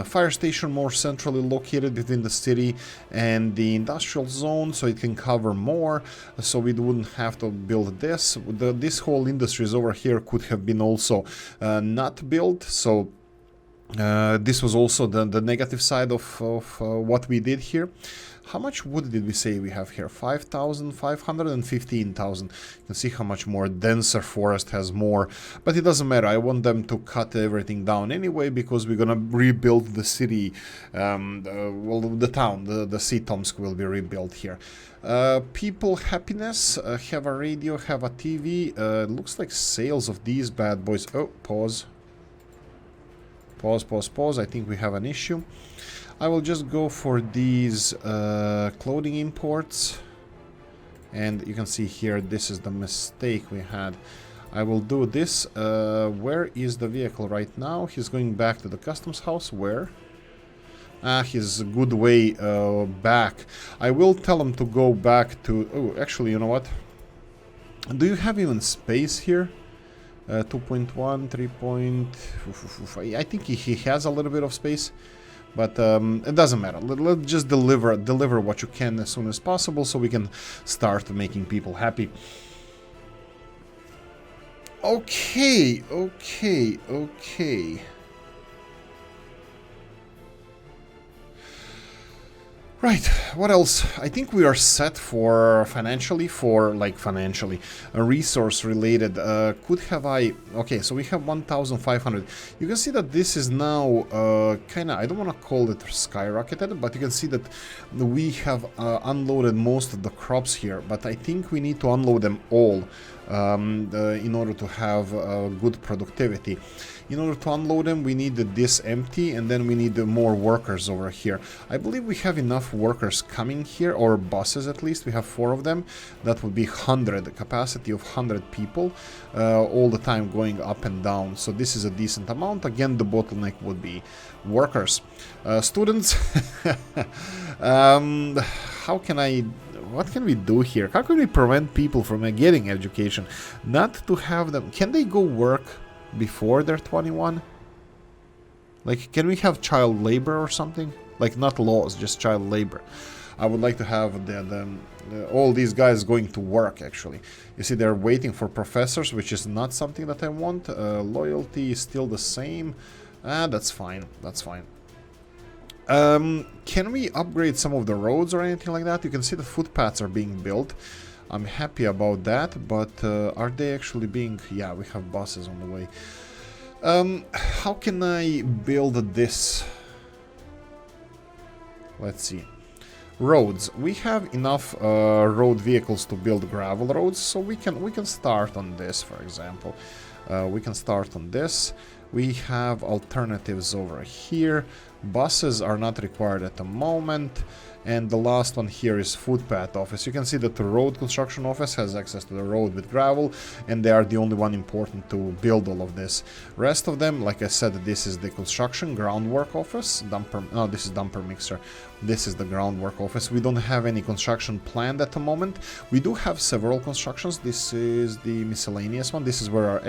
fire station more centrally located within the city and the industrial zone, so it can cover more, so we wouldn't have to build this. This whole industries over here could have been also not built, so this was also the negative side of what we did here. How much wood did we say we have here? 5,500 and 15,000. You can see how much more denser forest has more. But it doesn't matter. I want them to cut everything down anyway, because we're gonna rebuild the city. Well, the town, the city Tomsk will be rebuilt here. People happiness, have a radio, have a TV. Looks like sales of these bad boys. Oh, pause. Pause. I think we have an issue. I will just go for these clothing imports, and you can see here this is the mistake we had. I will do this. Where is the vehicle right now? He's going back to the customs house. Where? He's a good way back. I will tell him to go back to... Oh, actually, you know what? Do you have even space here? 2.1, 3. I think he has a little bit of space. But it doesn't matter. Let's just deliver what you can as soon as possible, so we can start making people happy. Okay. Right, what else? I think we are set for financially, resource related. Could have I... Okay, so we have 1,500. You can see that this is now kind of... I don't want to call it skyrocketed, but you can see that we have unloaded most of the crops here. But I think we need to unload them all in order to have good productivity. In order to unload them, we need this empty, and then we need more workers over here. I believe we have enough workers coming here, or buses at least. We have 4 of them. That would be 100, capacity of 100 people all the time going up and down. So this is a decent amount. Again, the bottleneck would be workers. Students, how can I... What can we do here? How can we prevent people from getting education? Not to have them... Can they go work before they're 21? Like, can we have child labor or something? Like, not laws, just child labor. I would like to have all these guys going to work, actually. You see, they're waiting for professors, which is not something that I want. Loyalty is still the same. That's fine. That's fine. Can we upgrade some of the roads or anything like that? You can see the footpaths are being built. I'm happy about that, but are they actually being... Yeah, we have buses on the way. How can I build this? Let's see. Roads. We have enough road vehicles to build gravel roads, so we can start on this, for example. We can start on this. We have alternatives over here. Buses are not required at the moment. And the last one here is footpath office. You can see that the road construction office has access to the road with gravel, and they are the only one important to build all of this. Rest of them, like I said, this is the construction groundwork office. This is dumper mixer. This is the groundwork office. We don't have any construction planned at the moment. We do have several constructions. This is the miscellaneous one. This is where our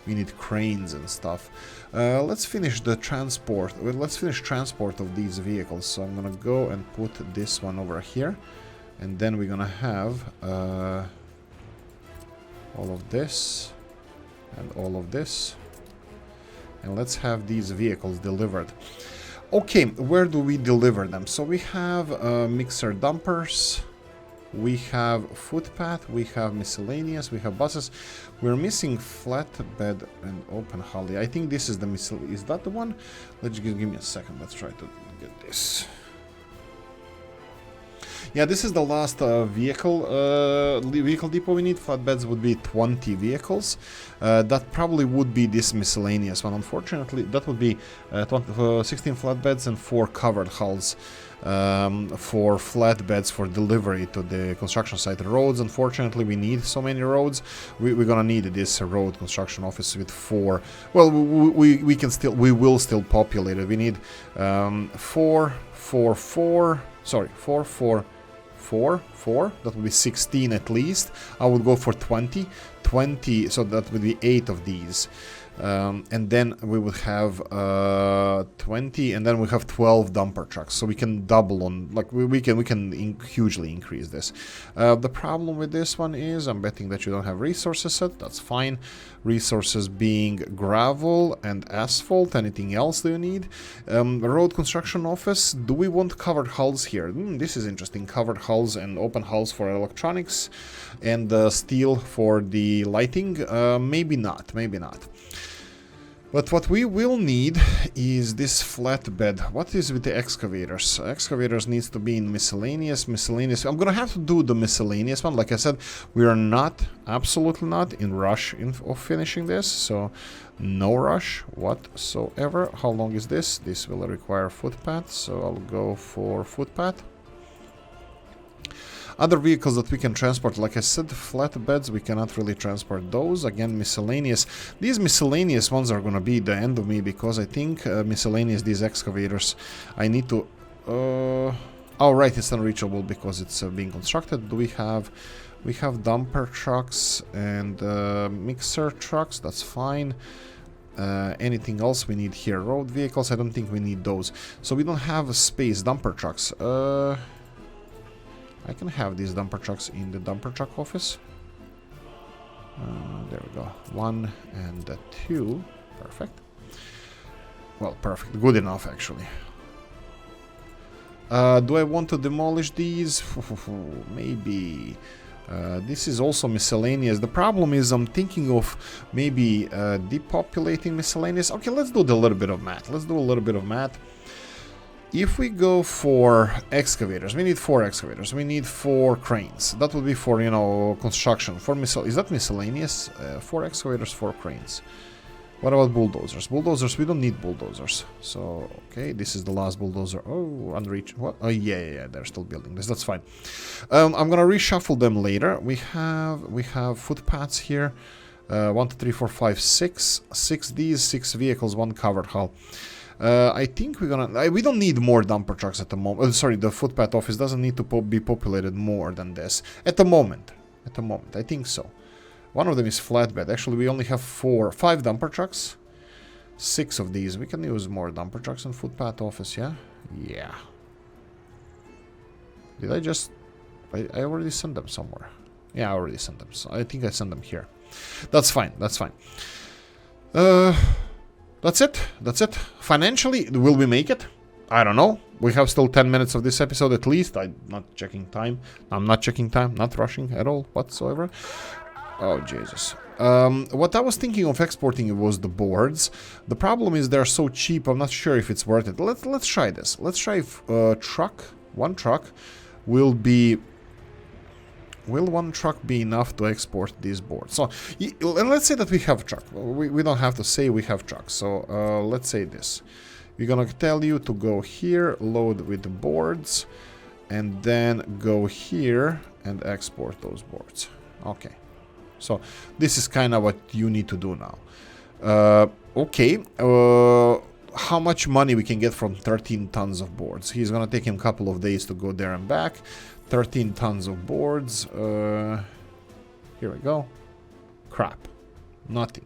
we need cranes and stuff. Let's finish the transport. Let's finish transport of these vehicles. So I'm gonna go and put this one over here, and then we're gonna have all of this and all of this, and let's have these vehicles delivered. Okay, where do we deliver them? So we have mixer dumpers, we have footpath, we have miscellaneous, we have buses. We're missing flatbed and open holly. I think this is the is that the one? Let's give me a second. Let's try to get this. Yeah, this is the last vehicle depot we need. Flatbeds would be 20 vehicles. That probably would be this miscellaneous one. Unfortunately, that would be 16 flatbeds and 4 covered hulls for flatbeds for delivery to the construction site. Roads, unfortunately, we need so many roads. We're gonna need this road construction office with 4. Well, we will still populate it. We need 4, 4. That would be 16 at least. I would go for 20, so that would be 8 of these. And then we would have 20, and then we have 12 dumper trucks, so we can double on, like we can hugely increase this. The problem with this one is I'm betting that you don't have resources set. That's fine. Resources being gravel and asphalt. Anything else do you need? Road construction office. Do we want covered hulls here? This is interesting. Covered hulls and open hulls for electronics, and steel for the lighting. Maybe not. But what we will need is this flatbed. What is with the excavators? Excavators needs to be in miscellaneous. I'm gonna have to do the miscellaneous one. Like I said, we are not, absolutely not, in rush of finishing this. So no rush whatsoever. How long is this? This will require footpath, so I'll go for footpath. Other vehicles that we can transport, like I said, flatbeds, we cannot really transport those. Again, miscellaneous. These miscellaneous ones are going to be the end of me, because I think miscellaneous, these excavators, I need to... oh, right, it's unreachable because it's being constructed. Do we have... We have dumper trucks and mixer trucks, that's fine. Anything else we need here? Road vehicles, I don't think we need those. So we don't have a space. Dumper trucks. I can have these dumper trucks in the dumper truck office. There we go. 1 and 2. Perfect. Well, perfect. Good enough, actually. Do I want to demolish these? Maybe. This is also miscellaneous. The problem is I'm thinking of maybe depopulating miscellaneous. Okay, let's do a little bit of math. Let's do a little bit of math. If we go for excavators, we need 4 excavators. We need 4 cranes. That would be for, you know, construction. For is that miscellaneous? 4 excavators, 4 cranes. What about bulldozers? Bulldozers, we don't need bulldozers. So, okay, this is the last bulldozer. Oh, unreached. What? Oh, yeah, they're still building this. That's fine. I'm gonna reshuffle them later. We have footpaths here. 1, 2, 3, 4, 5, 6. 6 these, 6 vehicles, 1 covered hull. I think we're gonna... we don't need more dumper trucks at the moment. Sorry, the footpath office doesn't need to be populated more than this. At the moment. At the moment, I think so. One of them is flatbed. Actually, we only have 5 dumper trucks. 6 of these. We can use more dumper trucks in footpath office, yeah? Yeah. Did I just... I already sent them somewhere. Yeah, I already sent them. So I think I sent them here. That's fine. That's fine. That's it. That's it. Financially, will we make it? I don't know. We have still 10 minutes of this episode at least. I'm not checking time. I'm not checking time. Not rushing at all whatsoever. Oh, Jesus. What I was thinking of exporting was the boards. The problem is they're so cheap, I'm not sure if it's worth it. Let's try this. Let's try if one truck will be... Will one truck be enough to export these boards? So, let's say that we have a truck. We don't have to say we have trucks. So, let's say this. We're gonna tell you to go here, load with the boards, and then go here and export those boards. Okay. So, this is kind of what you need to do now. Okay. How much money we can get from 13 tons of boards? He's gonna take him a couple of days to go there and back. 13 tons of boards. Here we go. Crap. Nothing.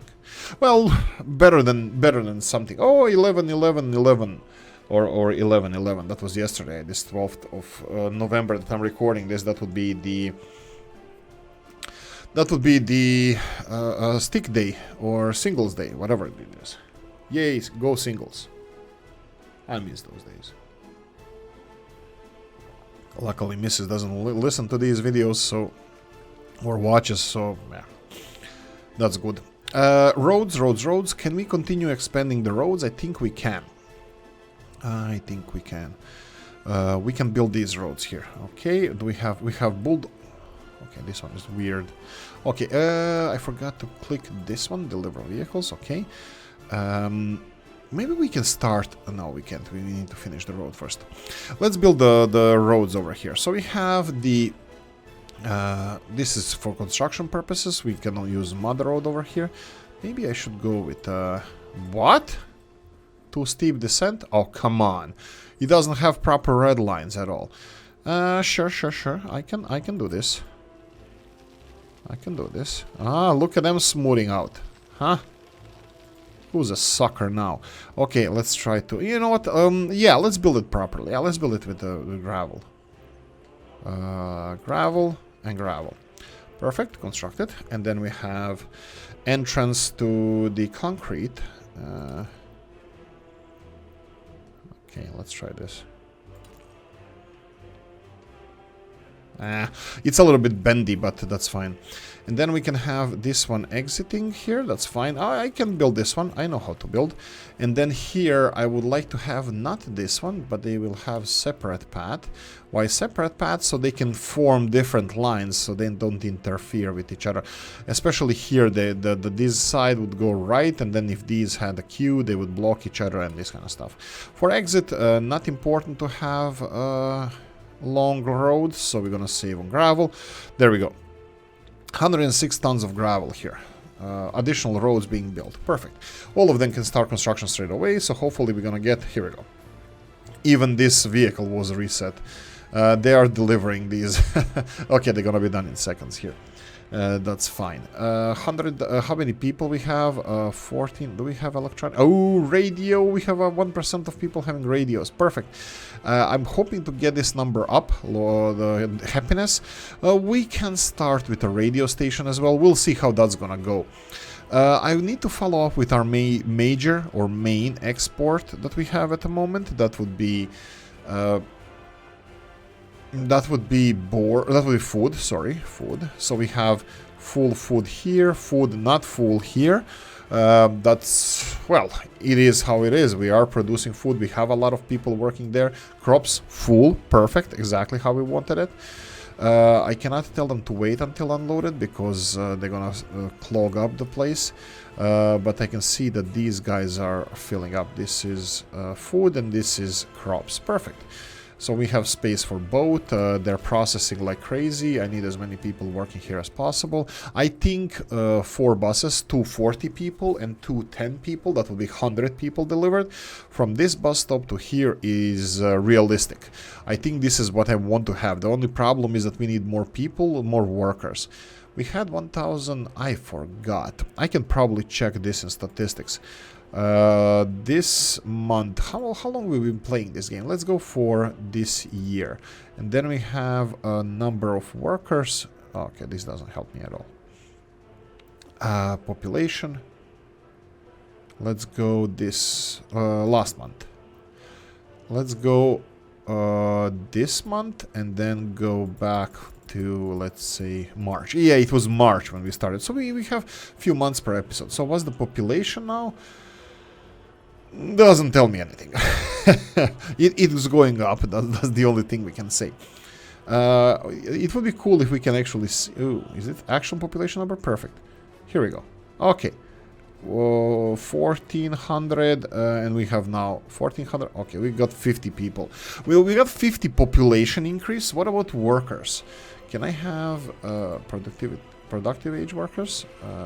Well, better than something. Oh, 11, 11, 11. Or 11, 11. That was yesterday. This 12th of November that I'm recording this. That would be the... That would be the stick day or singles day, whatever it is. Yay, go singles. I miss those days. Luckily, Mrs. doesn't listen to these videos, so... Or watches, so... Yeah. That's good. Roads. Can we continue expanding the roads? I think we can. I think we can. We can build these roads here. Okay, we have bulldozer. Okay, this one is weird. Okay, I forgot to click this one, deliver vehicles, okay. Maybe we can start... No, we can't. We need to finish the road first. Let's build the roads over here. So we have the... this is for construction purposes. We can use mud road over here. Maybe I should go with... what? Too steep descent? Oh, come on. It doesn't have proper red lines at all. Sure. I can do this. I can do this. Ah, look at them smoothing out. Huh? Who's a sucker now? Okay, let's try to... You know what? Yeah, let's build it properly. Yeah, let's build it with the gravel. Gravel and gravel. Perfect, constructed. And then we have entrance to the concrete. Okay, let's try this. It's a little bit bendy, but that's fine. And then we can have this one exiting here. That's fine. I can build this one. I know how to build. And then here I would like to have not this one, but they will have separate path. Why separate paths? So they can form different lines, so they don't interfere with each other. Especially here, this side would go right, and then if these had a queue, they would block each other and this kind of stuff. For exit, not important to have long roads, so we're gonna save on gravel. There we go. 106 tons of gravel here. Additional roads being built. Perfect. All of them can start construction straight away, so hopefully we're gonna get... Here we go. Even this vehicle was reset. They are delivering these. Okay, they're gonna be done in seconds here. That's fine. 100. How many people we have? 14. Do we have electronic? Oh, radio. We have 1% of people having radios. Perfect. I'm hoping to get this number up. The happiness. We can start with a radio station as well. We'll see how that's gonna go. I need to follow up with our major or main export that we have at the moment. That would be. That would be food, sorry, food. So we have full food here, food not full here. That's, well, it is how it is. We are producing food. We have a lot of people working there. Crops full, perfect, exactly how we wanted it. I cannot tell them to wait until unloaded because they're gonna clog up the place. But I can see that these guys are filling up. This is food and this is crops. Perfect. So we have space for both. They're processing like crazy. I need as many people working here as possible. I think 4 buses, 240 people and 210 people, that will be 100 people delivered. From this bus stop to here is realistic. I think this is what I want to have. The only problem is that we need more people, more workers. We had 1,000, I forgot. I can probably check this in statistics. This month, how long we've been playing this game? Let's go for this year. And then we have a number of workers. Okay, this doesn't help me at all. Population. Let's go this last month. Let's go this month and then go back to, let's say, March. Yeah, it was March when we started. So we have a few months per episode. So what's the population now? Doesn't tell me anything. It is going up. That's the only thing we can say. It would be cool if we can actually see. Ooh, is it actual population number? Perfect. Here we go. Okay. 1,400 and we have now 1,400. Okay, we got 50 people. We got 50 population increase. What about workers? Can I have productive age workers?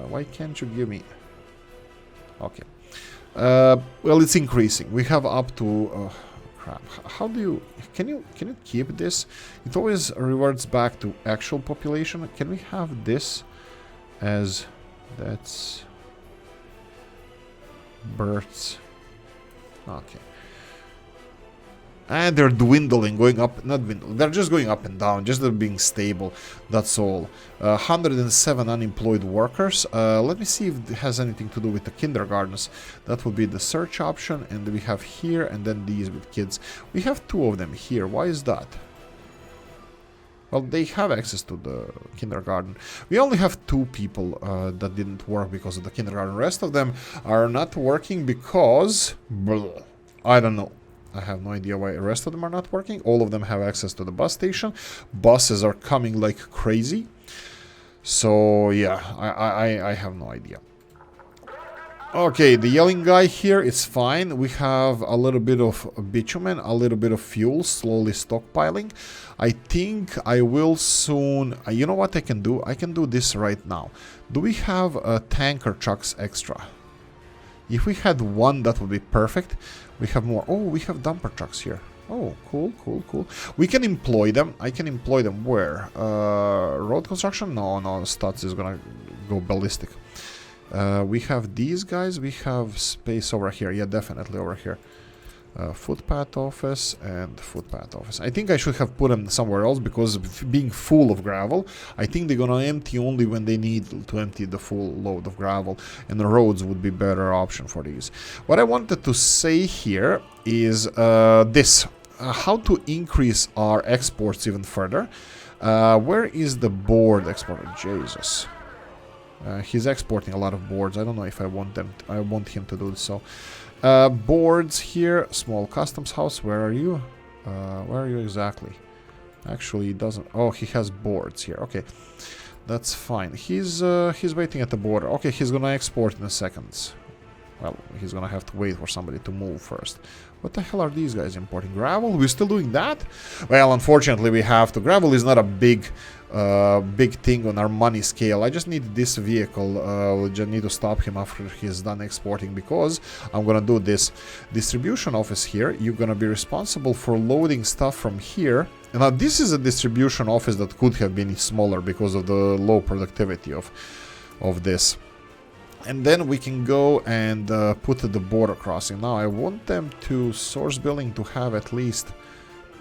Why can't you give me? Okay. Well, it's increasing. We have up to crap. How do you can you keep this? It always reverts back to actual population. Can we have this as that's births? Okay. And they're dwindling, going up, not dwindling, they're just going up and down, just they're being stable, that's all. 107 unemployed workers. Let me see if it has anything to do with the kindergartens. That will be the search option, and we have here, and then these with kids. We have 2 of them here, why is that? Well, they have access to the kindergarten. We only have 2 people that didn't work because of the kindergarten. The rest of them are not working because... Blah, I don't know. I have no idea why the rest of them are not working. All of them have access to the bus station. Buses are coming like crazy. So, yeah, I have no idea. Okay, the yelling guy here is fine. We have a little bit of bitumen, a little bit of fuel, slowly stockpiling. I think I will soon... you know what I can do? I can do this right now. Do we have tanker trucks extra? If we had 1, that would be perfect. We have more. Oh, we have dumper trucks here. Oh, cool, cool, cool. We can employ them. I can employ them where? Road construction? No, Stats is gonna go ballistic. We have these guys. We have space over here. Yeah, definitely over here. Footpath office and footpath office. I think I should have put them somewhere else because being full of gravel, I think they're gonna empty only when they need to empty the full load of gravel, and the roads would be better option for these. What I wanted to say here is this. How to increase our exports even further. Where is the board exporter? Jesus. He's exporting a lot of boards. I don't know if I want him to do so. Boards here, small customs house. Where are you? Where are you exactly? Actually, he doesn't. Oh, he has boards here. Okay, that's fine. He's waiting at the border. Okay, he's gonna export in a second. Well, he's gonna have to wait for somebody to move first. What the hell are these guys importing? Gravel? We're still doing that? Well, unfortunately, we have to. Gravel is not a big big thing on our money scale. I just need this vehicle. We just need to stop him after he's done exporting, because I'm gonna do this distribution office here. You're gonna be responsible for loading stuff from here. Now this is a distribution office that could have been smaller because of the low productivity of this. And then we can go and put the border crossing. Now I want them to source building to have at least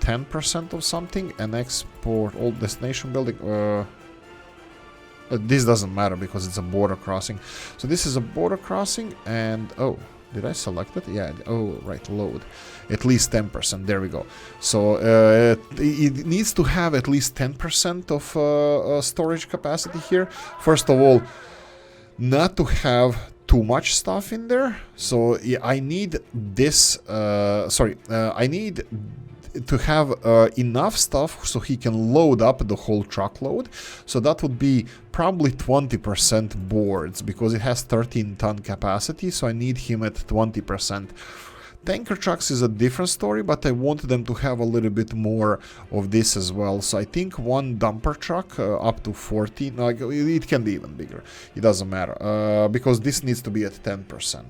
10% of something, and export all destination building. This doesn't matter because it's a border crossing. So this is a border crossing, and oh, did I select it? Yeah. Oh, right. Load. At least 10%. There we go. So it needs to have at least 10% of storage capacity here. First of all, not to have too much stuff in there. So yeah, I need this. I need to have enough stuff so he can load up the whole truckload. So that would be probably 20% boards, because it has 13-ton capacity, so I need him at 20%. Tanker trucks is a different story, but I want them to have a little bit more of this as well. So I think one dumper truck up to 14, no, it can be even bigger, it doesn't matter, because this needs to be at 10%.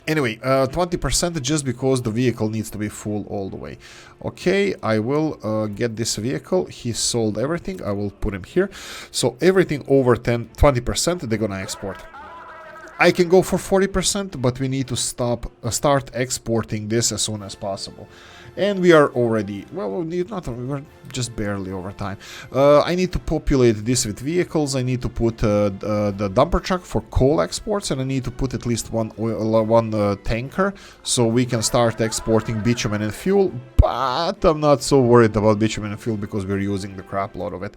Anyway, 20% just because the vehicle needs to be full all the way. Okay, I will get this vehicle. He sold everything. I will put him here. So everything over 20%, they're gonna export. I can go for 40%, but we need to start exporting this as soon as possible. And we are already, well, we're just barely over time. I need to populate this with vehicles. I need to put the dumper truck for coal exports, and I need to put at least one tanker so we can start exporting bitumen and fuel. But I'm not so worried about bitumen and fuel because we're using the crap load of it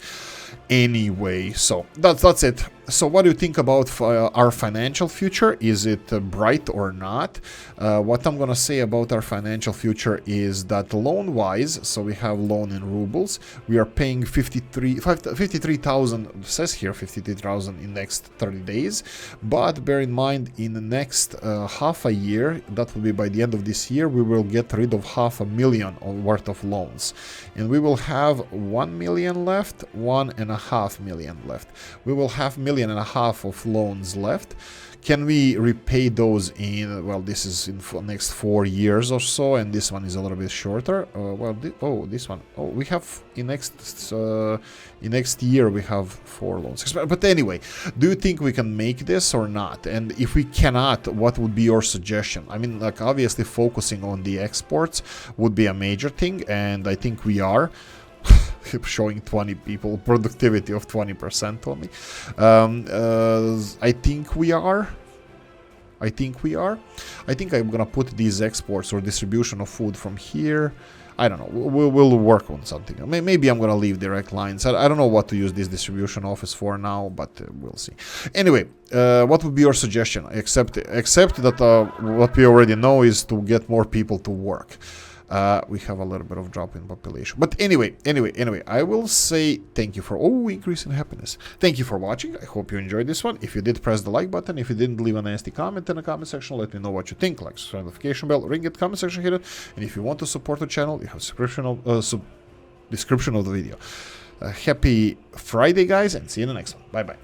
anyway. So that's it. So what do you think about our financial future? Is it bright or not? What I'm gonna say about our financial future is that loan-wise, so we have loan in rubles, we are paying 53,000, says here 53,000 in next 30 days, but bear in mind, in the next half a year, that will be by the end of this year, we will get rid of 500,000 worth of loans, and we will have 1 million left, 1.5 million left. We will have 1.5 million of loans left. Can we repay those in, well, this is in next 4 years or so, and this one is a little bit shorter. This one, we have in next year we have 4 loans. But anyway, do you think we can make this or not? And if we cannot, what would be your suggestion? I mean, like, obviously focusing on the exports would be a major thing, and I think we are. Showing 20 people productivity of 20% only. I think we are. I think I'm gonna put these exports or distribution of food from here. I don't know. We'll work on something. Maybe I'm gonna leave direct lines. I don't know what to use this distribution office for now, but we'll see. Anyway, what would be your suggestion? Except that what we already know is to get more people to work. We have a little bit of drop in population. But anyway, I will say thank you for increase in happiness. Thank you for watching. I hope you enjoyed this one. If you did, press the like button. If you didn't, leave a nasty comment in the comment section. Let me know what you think. Like, subscribe, notification bell, ring it, comment section, hit it. And if you want to support the channel, you have description of the video. Happy Friday, guys, and see you in the next one. Bye bye.